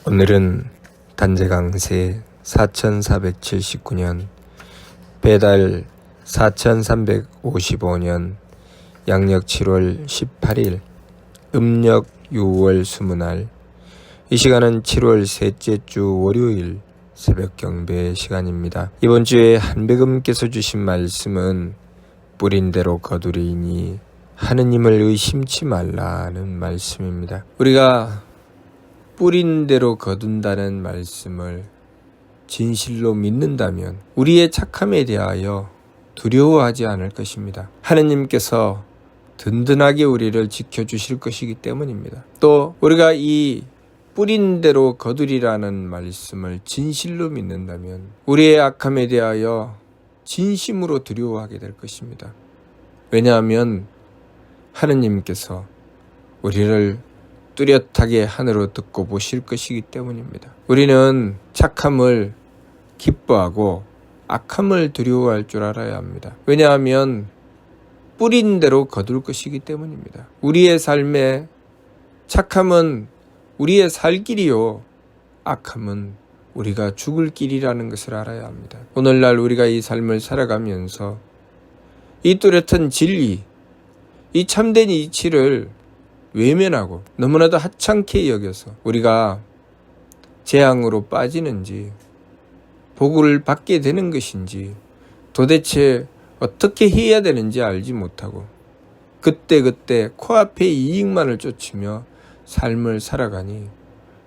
오늘은 단재강세 4479년 배달 4355년 양력 7월 18일 음력 6월 20날 이 시간은 7월 셋째 주 월요일 새벽 경배 시간입니다. 이번 주에 한백음께서 주신 말씀은 뿌린 대로 거두리니 하느님을 의심치 말라는 말씀입니다. 우리가 뿌린 대로 거둔다는 말씀을 진실로 믿는다면 우리의 착함에 대하여 두려워하지 않을 것입니다. 하느님께서 든든하게 우리를 지켜주실 것이기 때문입니다. 또 우리가 이 뿌린 대로 거두리라는 말씀을 진실로 믿는다면 우리의 악함에 대하여 진심으로 두려워하게 될 것입니다. 왜냐하면 하느님께서 우리를 뚜렷하게 하늘로 듣고 보실 것이기 때문입니다. 우리는 착함을 기뻐하고 악함을 두려워할 줄 알아야 합니다. 왜냐하면 뿌린 대로 거둘 것이기 때문입니다. 우리의 삶에 착함은 우리의 살 길이요, 악함은 우리가 죽을 길이라는 것을 알아야 합니다. 오늘날 우리가 이 삶을 살아가면서 이 뚜렷한 진리, 이 참된 이치를 외면하고 너무나도 하찮게 여겨서 우리가 재앙으로 빠지는지 복을 받게 되는 것인지 도대체 어떻게 해야 되는지 알지 못하고 그때그때 코앞의 이익만을 쫓으며 삶을 살아가니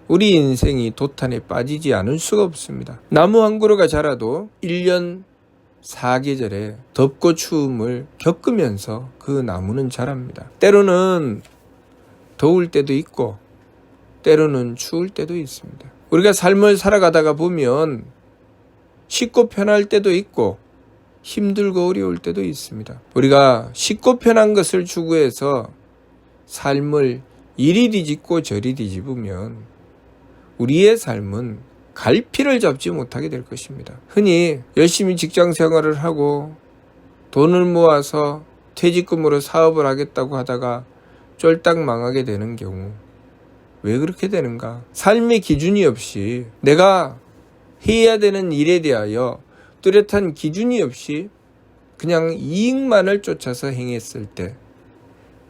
우리 인생이 도탄에 빠지지 않을 수가 없습니다. 나무 한 그루가 자라도 1년 4계절에 덥고 추움을 겪으면서 그 나무는 자랍니다. 때로는 더울 때도 있고 때로는 추울 때도 있습니다. 우리가 삶을 살아가다가 보면 쉽고 편할 때도 있고 힘들고 어려울 때도 있습니다. 우리가 쉽고 편한 것을 추구해서 삶을 이리 뒤집고 저리 뒤집으면 우리의 삶은 갈피를 잡지 못하게 될 것입니다. 흔히 열심히 직장 생활을 하고 돈을 모아서 퇴직금으로 사업을 하겠다고 하다가 쫄딱 망하게 되는 경우 왜 그렇게 되는가? 삶의 기준이 없이 내가 해야 되는 일에 대하여 뚜렷한 기준이 없이 그냥 이익만을 쫓아서 행했을 때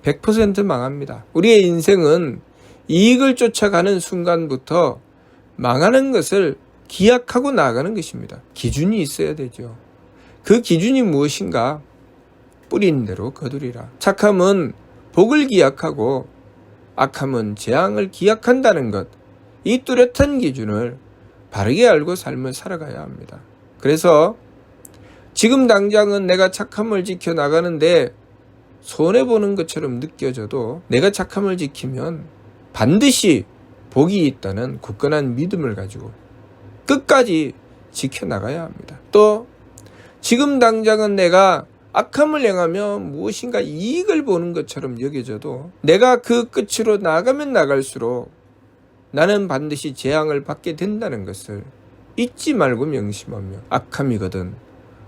100% 망합니다. 우리의 인생은 이익을 쫓아가는 순간부터 망하는 것을 기약하고 나아가는 것입니다. 기준이 있어야 되죠. 그 기준이 무엇인가? 뿌린 대로 거두리라. 착함은 복을 기약하고 악함은 재앙을 기약한다는 것, 이 뚜렷한 기준을 바르게 알고 삶을 살아가야 합니다. 그래서 지금 당장은 내가 착함을 지켜나가는데 손해보는 것처럼 느껴져도 내가 착함을 지키면 반드시 복이 있다는 굳건한 믿음을 가지고 끝까지 지켜나가야 합니다. 또 지금 당장은 내가 악함을 행하며 무엇인가 이익을 보는 것처럼 여겨져도 내가 그 끝으로 나가면 나갈수록 나는 반드시 재앙을 받게 된다는 것을 잊지 말고 명심하며 악함이거든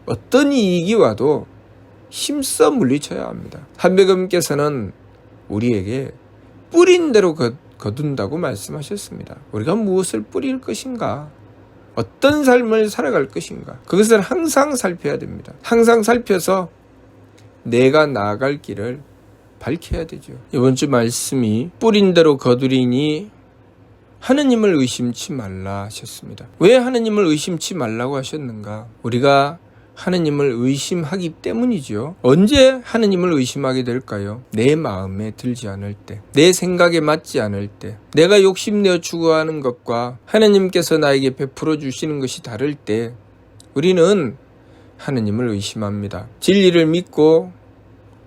어떤 이익이 와도 힘써 물리쳐야 합니다. 한백음께서는 우리에게 뿌린 대로 거둔다고 말씀하셨습니다. 우리가 무엇을 뿌릴 것인가? 어떤 삶을 살아갈 것인가? 그것을 항상 살펴야 됩니다. 항상 살펴서 내가 나아갈 길을 밝혀야 되죠. 이번 주 말씀이 뿌린 대로 거두리니 하느님을 의심치 말라 하셨습니다. 왜 하느님을 의심치 말라고 하셨는가? 우리가 하느님을 의심하기 때문이죠. 언제 하느님을 의심하게 될까요? 내 마음에 들지 않을 때, 내 생각에 맞지 않을 때, 내가 욕심내어 추구하는 것과 하느님께서 나에게 베풀어 주시는 것이 다를 때 우리는 하느님을 의심합니다. 진리를 믿고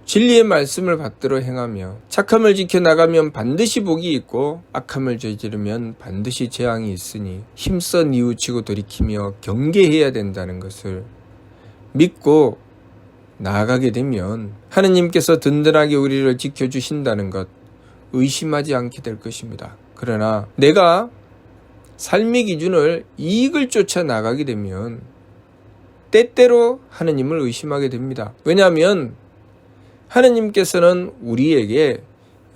진리의 말씀을 받들어 행하며 착함을 지켜나가면 반드시 복이 있고 악함을 저지르면 반드시 재앙이 있으니 힘써 뉘우치고 돌이키며 경계해야 된다는 것을 믿고 나아가게 되면 하느님께서 든든하게 우리를 지켜주신다는 것 의심하지 않게 될 것입니다. 그러나 내가 삶의 기준을 이익을 쫓아 나가게 되면 때때로 하느님을 의심하게 됩니다. 왜냐하면 하느님께서는 우리에게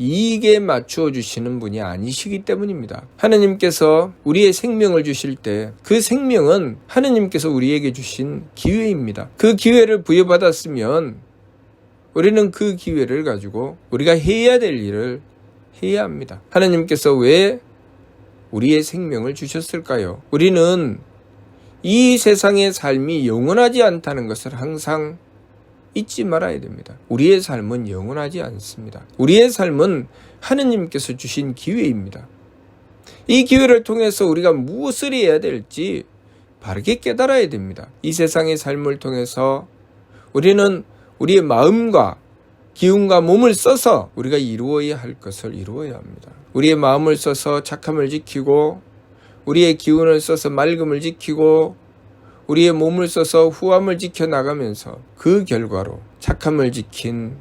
이익에 맞추어 주시는 분이 아니시기 때문입니다. 하느님께서 우리의 생명을 주실 때 그 생명은 하느님께서 우리에게 주신 기회입니다. 그 기회를 부여받았으면 우리는 그 기회를 가지고 우리가 해야 될 일을 해야 합니다. 하느님께서 왜 우리의 생명을 주셨을까요? 우리는 이 세상의 삶이 영원하지 않다는 것을 항상 잊지 말아야 됩니다. 우리의 삶은 영원하지 않습니다. 우리의 삶은 하느님께서 주신 기회입니다. 이 기회를 통해서 우리가 무엇을 해야 될지 바르게 깨달아야 됩니다. 이 세상의 삶을 통해서 우리는 우리의 마음과 기운과 몸을 써서 우리가 이루어야 할 것을 이루어야 합니다. 우리의 마음을 써서 착함을 지키고, 우리의 기운을 써서 맑음을 지키고, 우리의 몸을 써서 후함을 지켜나가면서 그 결과로, 착함을 지킨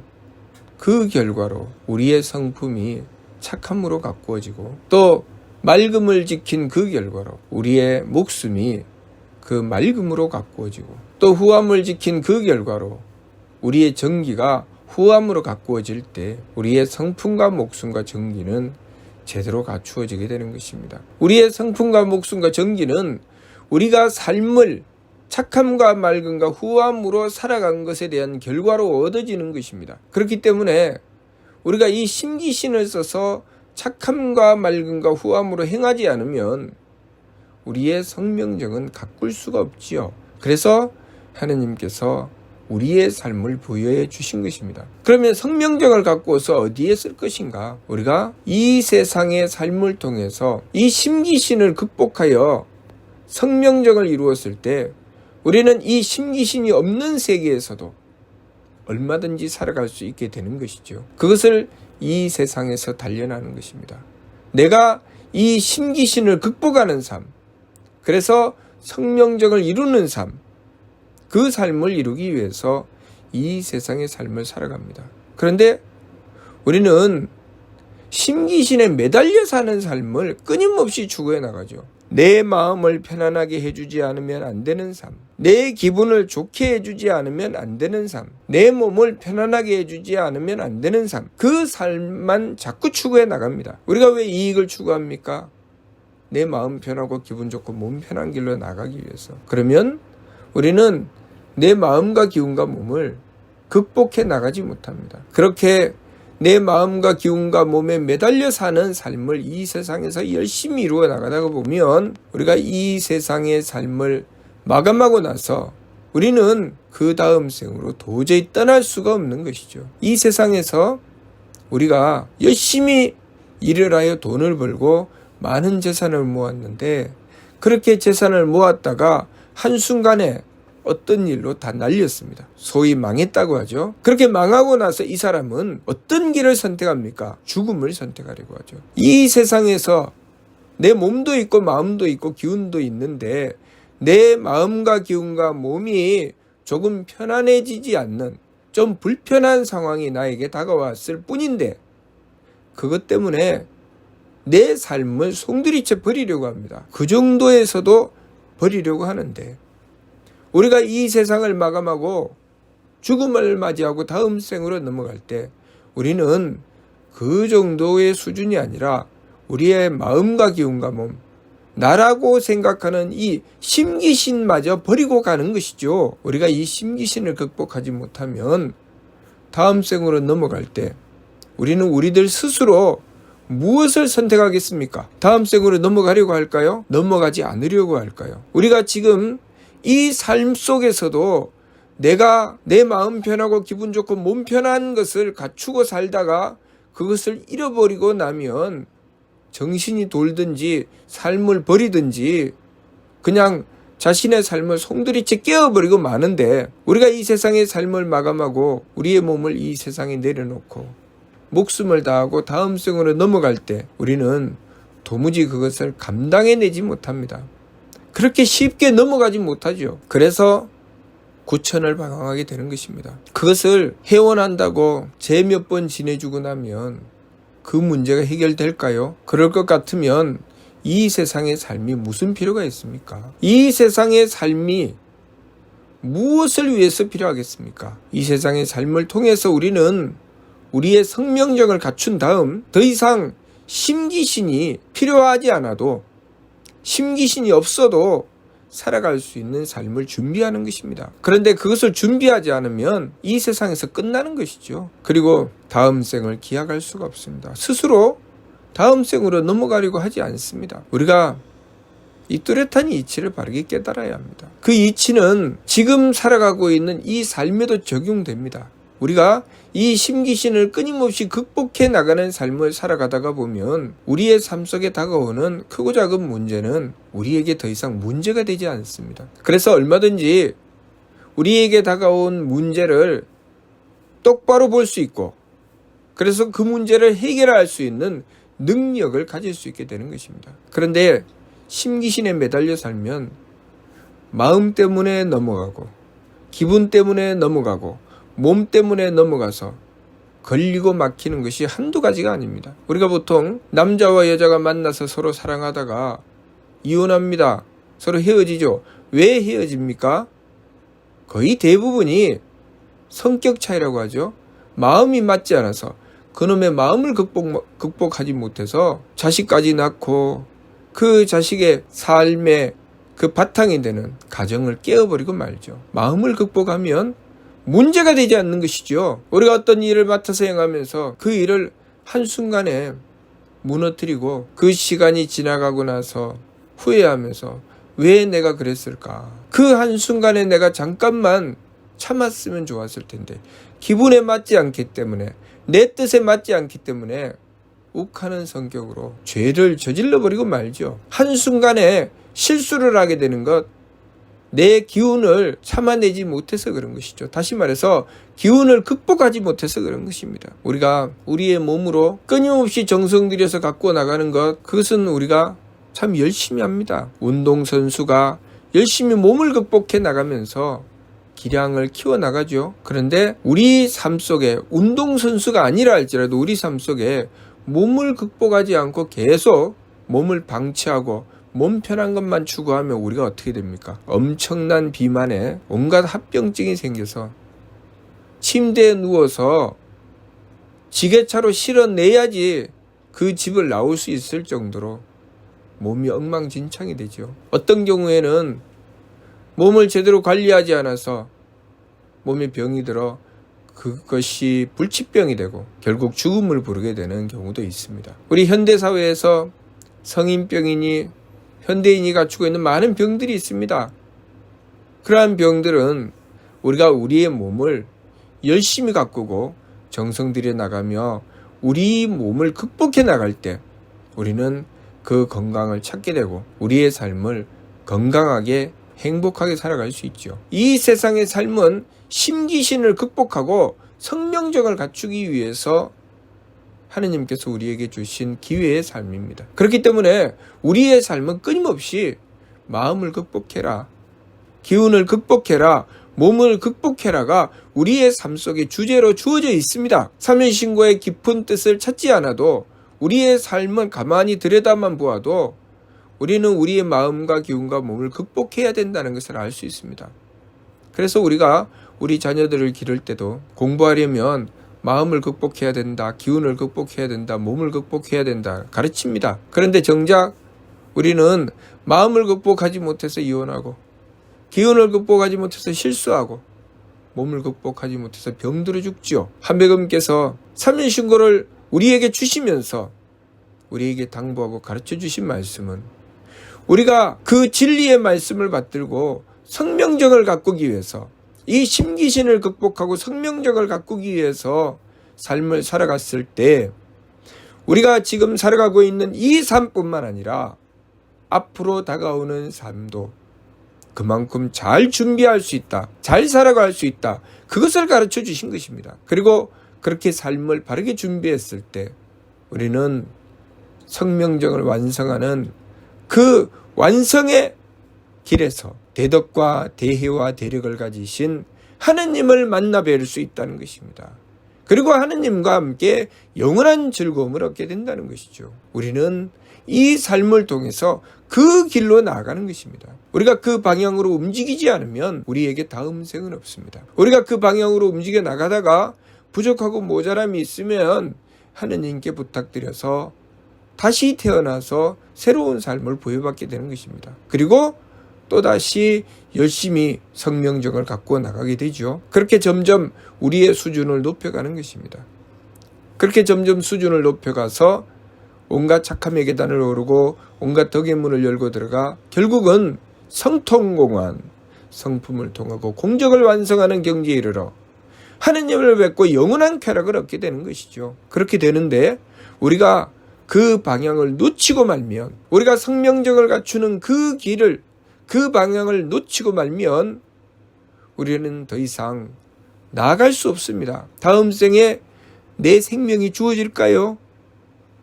그 결과로 우리의 성품이 착함으로 가꾸어지고, 또 맑음을 지킨 그 결과로 우리의 목숨이 그 맑음으로 가꾸어지고, 또 후함을 지킨 그 결과로 우리의 정기가 후함으로 가꾸어질 때 우리의 성품과 목숨과 정기는 제대로 갖추어지게 되는 것입니다. 우리의 성품과 목숨과 정기는 우리가 삶을 착함과 맑음과 후함으로 살아간 것에 대한 결과로 얻어지는 것입니다. 그렇기 때문에 우리가 이 심기신을 써서 착함과 맑음과 후함으로 행하지 않으면 우리의 성명정은 가꿀 수가 없지요. 그래서 하느님께서 우리의 삶을 부여해 주신 것입니다. 그러면 성명정을 갖고서 어디에 쓸 것인가? 우리가 이 세상의 삶을 통해서 이 심기신을 극복하여 성명정을 이루었을 때 우리는 이 심기신이 없는 세계에서도 얼마든지 살아갈 수 있게 되는 것이죠. 그것을 이 세상에서 단련하는 것입니다. 내가 이 심기신을 극복하는 삶, 그래서 성명정을 이루는 삶, 그 삶을 이루기 위해서 이 세상의 삶을 살아갑니다. 그런데 우리는 심기신에 매달려 사는 삶을 끊임없이 추구해 나가죠. 내 마음을 편안하게 해주지 않으면 안 되는 삶, 내 기분을 좋게 해주지 않으면 안 되는 삶, 내 몸을 편안하게 해주지 않으면 안 되는 삶, 그 삶만 자꾸 추구해 나갑니다. 우리가 왜 이익을 추구합니까? 내 마음 편하고 기분 좋고 몸 편한 길로 나가기 위해서. 그러면 우리는 내 마음과 기운과 몸을 극복해 나가지 못합니다. 그렇게 내 마음과 기운과 몸에 매달려 사는 삶을 이 세상에서 열심히 이루어 나가다가 보면 우리가 이 세상의 삶을 마감하고 나서 우리는 그 다음 생으로 도저히 떠날 수가 없는 것이죠. 이 세상에서 우리가 열심히 일을 하여 돈을 벌고 많은 재산을 모았는데, 그렇게 재산을 모았다가 한순간에 어떤 일로 다 날렸습니다. 소위 망했다고 하죠. 그렇게 망하고 나서 이 사람은 어떤 길을 선택합니까? 죽음을 선택하려고 하죠. 이 세상에서 내 몸도 있고 마음도 있고 기운도 있는데 내 마음과 기운과 몸이 조금 편안해지지 않는, 좀 불편한 상황이 나에게 다가왔을 뿐인데 그것 때문에 내 삶을 송두리째 버리려고 합니다. 그 정도에서도 버리려고 하는데, 우리가 이 세상을 마감하고 죽음을 맞이하고 다음 생으로 넘어갈 때 우리는 그 정도의 수준이 아니라 우리의 마음과 기운과 몸, 나라고 생각하는 이 심기신마저 버리고 가는 것이죠. 우리가 이 심기신을 극복하지 못하면 다음 생으로 넘어갈 때 우리는 우리들 스스로 무엇을 선택하겠습니까? 다음 생으로 넘어가려고 할까요? 넘어가지 않으려고 할까요? 우리가 지금 이 삶 속에서도 내가 내 마음 편하고 기분 좋고 몸 편한 것을 갖추고 살다가 그것을 잃어버리고 나면 정신이 돌든지 삶을 버리든지 그냥 자신의 삶을 송두리째 깨어버리고 마는데, 우리가 이 세상의 삶을 마감하고 우리의 몸을 이 세상에 내려놓고 목숨을 다하고 다음 생으로 넘어갈 때 우리는 도무지 그것을 감당해내지 못합니다. 그렇게 쉽게 넘어가지 못하죠. 그래서 구천을 방황하게 되는 것입니다. 그것을 해원한다고 제 몇 번 지내주고 나면 그 문제가 해결될까요? 그럴 것 같으면 이 세상의 삶이 무슨 필요가 있습니까? 이 세상의 삶이 무엇을 위해서 필요하겠습니까? 이 세상의 삶을 통해서 우리는 우리의 성명정을 갖춘 다음 더 이상 심기신이 필요하지 않아도, 심기신이 없어도 살아갈 수 있는 삶을 준비하는 것입니다. 그런데 그것을 준비하지 않으면 이 세상에서 끝나는 것이죠. 그리고 다음 생을 기약할 수가 없습니다. 스스로 다음 생으로 넘어가려고 하지 않습니다. 우리가 이 뚜렷한 이치를 바르게 깨달아야 합니다. 그 이치는 지금 살아가고 있는 이 삶에도 적용됩니다. 우리가 이 심기신을 끊임없이 극복해 나가는 삶을 살아가다가 보면 우리의 삶 속에 다가오는 크고 작은 문제는 우리에게 더 이상 문제가 되지 않습니다. 그래서 얼마든지 우리에게 다가온 문제를 똑바로 볼 수 있고, 그래서 그 문제를 해결할 수 있는 능력을 가질 수 있게 되는 것입니다. 그런데 심기신에 매달려 살면 마음 때문에 넘어가고, 기분 때문에 넘어가고, 몸 때문에 넘어가서 걸리고 막히는 것이 한두 가지가 아닙니다. 우리가 보통 남자와 여자가 만나서 서로 사랑하다가 이혼합니다. 서로 헤어지죠. 왜 헤어집니까? 거의 대부분이 성격 차이라고 하죠. 마음이 맞지 않아서, 그놈의 마음을 극복하지 못해서 자식까지 낳고 그 자식의 삶의 그 바탕이 되는 가정을 깨어버리고 말죠. 마음을 극복하면 문제가 되지 않는 것이죠. 우리가 어떤 일을 맡아서 행하면서 그 일을 한순간에 무너뜨리고 그 시간이 지나가고 나서 후회하면서 왜 내가 그랬을까? 그 한순간에 내가 잠깐만 참았으면 좋았을 텐데, 기분에 맞지 않기 때문에, 내 뜻에 맞지 않기 때문에 욱하는 성격으로 죄를 저질러버리고 말죠. 한순간에 실수를 하게 되는 것, 내 기운을 참아내지 못해서 그런 것이죠. 다시 말해서 기운을 극복하지 못해서 그런 것입니다. 우리가 우리의 몸으로 끊임없이 정성 들여서 갖고 나가는 것, 그것은 우리가 참 열심히 합니다. 운동선수가 열심히 몸을 극복해 나가면서 기량을 키워나가죠. 그런데 우리 삶 속에, 운동선수가 아니라 할지라도 우리 삶 속에 몸을 극복하지 않고 계속 몸을 방치하고 몸 편한 것만 추구하면 우리가 어떻게 됩니까? 엄청난 비만에 온갖 합병증이 생겨서 침대에 누워서 지게차로 실어내야지 그 집을 나올 수 있을 정도로 몸이 엉망진창이 되죠. 어떤 경우에는 몸을 제대로 관리하지 않아서 몸에 병이 들어 그것이 불치병이 되고 결국 죽음을 부르게 되는 경우도 있습니다. 우리 현대사회에서 성인병이니 현대인이 갖추고 있는 많은 병들이 있습니다. 그러한 병들은 우리가 우리의 몸을 열심히 가꾸고 정성 들여 나가며 우리 몸을 극복해 나갈 때 우리는 그 건강을 찾게 되고 우리의 삶을 건강하게 행복하게 살아갈 수 있죠. 이 세상의 삶은 심기신을 극복하고 성명정을 갖추기 위해서 하느님께서 우리에게 주신 기회의 삶입니다. 그렇기 때문에 우리의 삶은 끊임없이 마음을 극복해라, 기운을 극복해라, 몸을 극복해라가 우리의 삶 속에 주제로 주어져 있습니다. 삼일신고의 깊은 뜻을 찾지 않아도 우리의 삶을 가만히 들여다만 보아도 우리는 우리의 마음과 기운과 몸을 극복해야 된다는 것을 알 수 있습니다. 그래서 우리가 우리 자녀들을 기를 때도 공부하려면 마음을 극복해야 된다, 기운을 극복해야 된다, 몸을 극복해야 된다 가르칩니다. 그런데 정작 우리는 마음을 극복하지 못해서 이혼하고, 기운을 극복하지 못해서 실수하고, 몸을 극복하지 못해서 병들어 죽지요. 한백음께서 삼일신고를 우리에게 주시면서 우리에게 당부하고 가르쳐 주신 말씀은 우리가 그 진리의 말씀을 받들고 성명정을 가꾸기 위해서, 이 심기신을 극복하고 성명정을 가꾸기 위해서 삶을 살아갔을 때 우리가 지금 살아가고 있는 이 삶뿐만 아니라 앞으로 다가오는 삶도 그만큼 잘 준비할 수 있다, 잘 살아갈 수 있다, 그것을 가르쳐 주신 것입니다. 그리고 그렇게 삶을 바르게 준비했을 때 우리는 성명정을 완성하는 그 완성의 길에서 대덕과 대혜와 대력을 가지신 하느님을 만나 뵐 수 있다는 것입니다. 그리고 하느님과 함께 영원한 즐거움을 얻게 된다는 것이죠. 우리는 이 삶을 통해서 그 길로 나아가는 것입니다. 우리가 그 방향으로 움직이지 않으면 우리에게 다음 생은 없습니다. 우리가 그 방향으로 움직여 나가다가 부족하고 모자람이 있으면 하느님께 부탁드려서 다시 태어나서 새로운 삶을 부여받게 되는 것입니다. 그리고 또다시 열심히 성명적을 갖고 나가게 되죠. 그렇게 점점 우리의 수준을 높여가는 것입니다. 그렇게 점점 수준을 높여가서 온갖 착함의 계단을 오르고 온갖 덕의 문을 열고 들어가 결국은 성통공한 성품을 통하고 공적을 완성하는 경지에 이르러 하느님을 뵙고 영원한 쾌락을 얻게 되는 것이죠. 그렇게 되는데 우리가 그 방향을 놓치고 말면, 우리가 성명적을 갖추는 그 길을, 그 방향을 놓치고 말면 우리는 더 이상 나아갈 수 없습니다. 다음 생에 내 생명이 주어질까요?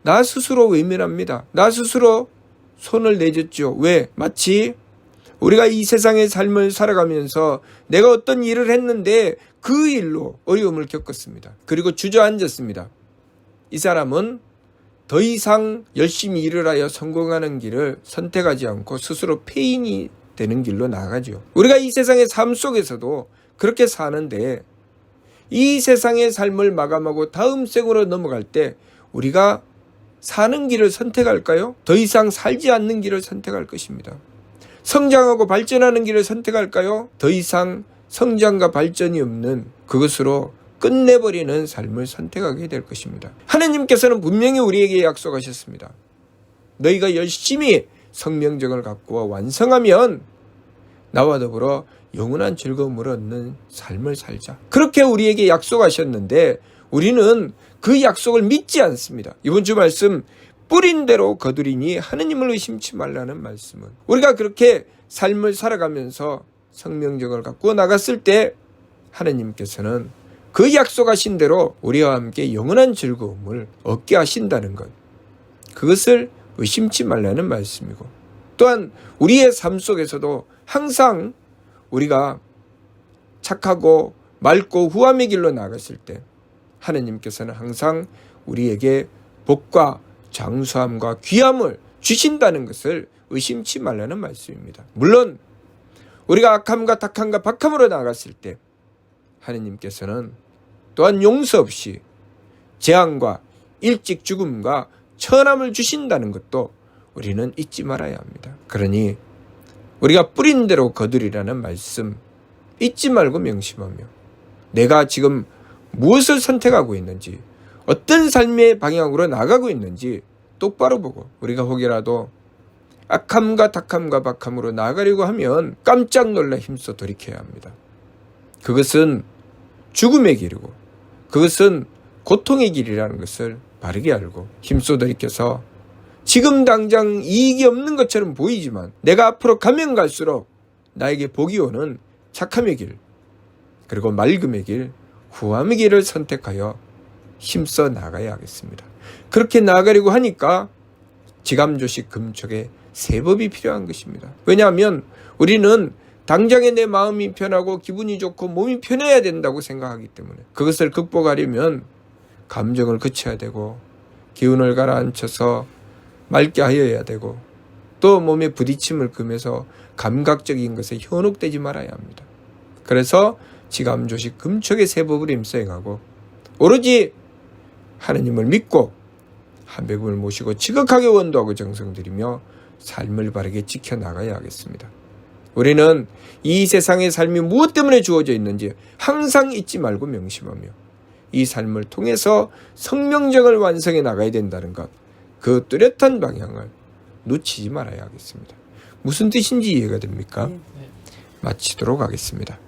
나 스스로 외면합니다. 나 스스로 손을 내줬죠. 왜? 마치 우리가 이 세상의 삶을 살아가면서 내가 어떤 일을 했는데 그 일로 어려움을 겪었습니다. 그리고 주저앉았습니다. 이 사람은 더 이상 열심히 일을 하여 성공하는 길을 선택하지 않고 스스로 폐인이 되는 길로 나아가죠. 우리가 이 세상의 삶 속에서도 그렇게 사는데 이 세상의 삶을 마감하고 다음 생으로 넘어갈 때 우리가 사는 길을 선택할까요? 더 이상 살지 않는 길을 선택할 것입니다. 성장하고 발전하는 길을 선택할까요? 더 이상 성장과 발전이 없는 그것으로 끝내버리는 삶을 선택하게 될 것입니다. 하나님께서는 분명히 우리에게 약속하셨습니다. 너희가 열심히 성명적을 갖고 완성하면 나와 더불어 영원한 즐거움을 얻는 삶을 살자. 그렇게 우리에게 약속하셨는데 우리는 그 약속을 믿지 않습니다. 이번 주 말씀 뿌린 대로 거두리니 하느님을 의심치 말라는 말씀은 우리가 그렇게 삶을 살아가면서 성명적을 갖고 나갔을 때 하느님께서는 그 약속하신 대로 우리와 함께 영원한 즐거움을 얻게 하신다는 것, 그것을 의심치 말라는 말씀이고, 또한 우리의 삶 속에서도 항상 우리가 착하고 맑고 후함의 길로 나갔을 때 하느님께서는 항상 우리에게 복과 장수함과 귀함을 주신다는 것을 의심치 말라는 말씀입니다. 물론 우리가 악함과 탁함과 박함으로 나갔을 때 하느님께서는 또한 용서 없이 재앙과 일찍 죽음과 천함을 주신다는 것도 우리는 잊지 말아야 합니다. 그러니 우리가 뿌린 대로 거두리라는 말씀 잊지 말고 명심하며 내가 지금 무엇을 선택하고 있는지, 어떤 삶의 방향으로 나가고 있는지 똑바로 보고 우리가 혹여라도 악함과 탁함과 박함으로 나가려고 하면 깜짝 놀라 힘써 돌이켜야 합니다. 그것은 죽음의 길이고 그것은 고통의 길이라는 것을 바르게 알고 힘써 돌이켜서 지금 당장 이익이 없는 것처럼 보이지만 내가 앞으로 가면 갈수록 나에게 복이 오는 착함의 길, 그리고 맑음의 길, 후함의 길을 선택하여 힘써 나가야 하겠습니다. 그렇게 나가려고 하니까 지감조식 금촉의 세법이 필요한 것입니다. 왜냐하면 우리는 당장에 내 마음이 편하고 기분이 좋고 몸이 편해야 된다고 생각하기 때문에 그것을 극복하려면 감정을 그쳐야 되고 기운을 가라앉혀서 맑게 하여야 되고 또 몸에 부딪힘을 금해서 감각적인 것에 현혹되지 말아야 합니다. 그래서 지감조식 금촉의 세법을 임수행하고 오로지 하느님을 믿고 한백음을 모시고 지극하게 원도하고 정성들이며 삶을 바르게 지켜나가야 하겠습니다. 우리는 이 세상의 삶이 무엇 때문에 주어져 있는지 항상 잊지 말고 명심하며 이 삶을 통해서 성명적을 완성해 나가야 된다는 것, 그 뚜렷한 방향을 놓치지 말아야 하겠습니다. 무슨 뜻인지 이해가 됩니까? 마치도록 하겠습니다.